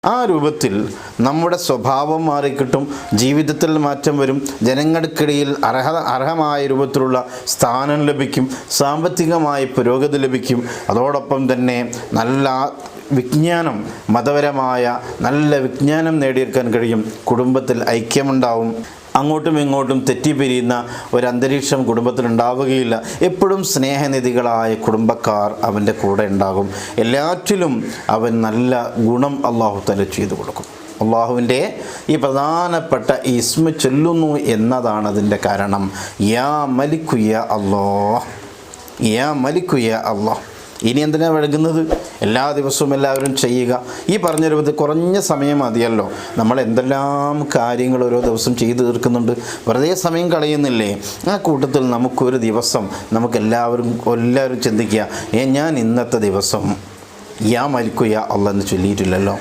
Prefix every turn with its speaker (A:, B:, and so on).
A: ആ രൂപത്തിൽ നമ്മുടെ സ്വഭാവം മാറിക്കിട്ടും, ജീവിതത്തിൽ മാറ്റം വരും, ജനങ്ങൾക്കിടയിൽ അർഹമായ രൂപത്തിലുള്ള സ്ഥാനം ലഭിക്കും, സാമ്പത്തികമായി പുരോഗതി ലഭിക്കും. അതോടൊപ്പം തന്നെ നല്ല വിജ്ഞാനം, മതപരമായ നല്ല വിജ്ഞാനം നേടിയെടുക്കാൻ കഴിയും. കുടുംബത്തിൽ ഐക്യമുണ്ടാവും. അങ്ങോട്ടും ഇങ്ങോട്ടും തെറ്റിപ്പിരിയുന്ന ഒരന്തരീക്ഷം കുടുംബത്തിലുണ്ടാവുകയില്ല. എപ്പോഴും സ്നേഹനിധികളായ കുടുംബക്കാർ അവൻ്റെ കൂടെ ഉണ്ടാകും. എല്ലാറ്റിലും അവൻ നല്ല ഗുണം അള്ളാഹു തആല ചെയ്തു കൊടുക്കും. അള്ളാഹുവിൻ്റെ ഈ പ്രധാനപ്പെട്ട ഇസ്മ ചൊല്ലുന്നു എന്നതാണ് അതിൻ്റെ കാരണം. യാ മലിക്കു യാ അല്ലാഹ്, യാ മലിക്കു യാ അല്ലാഹ്. ഇനി എന്തിനാണ് വഴങ്ങുന്നത്? എല്ലാ ദിവസവും എല്ലാവരും ചെയ്യുക. ഈ പറഞ്ഞ രൂപത്തിൽ കുറഞ്ഞ സമയം മതിയല്ലോ. നമ്മൾ എന്തെല്ലാം കാര്യങ്ങൾ ഓരോ ദിവസം ചെയ്തു തീർക്കുന്നുണ്ട്, വെറുതെ സമയം കളയുന്നില്ലേ? ആ കൂട്ടത്തിൽ നമുക്കൊരു ദിവസം എല്ലാവരും ചിന്തിക്കുക, ഞാൻ ഇന്നത്തെ ദിവസം യാ മലിക്കു യാ അല്ലാഹ് എന്ന് ചൊല്ലിയിട്ടില്ലല്ലോ.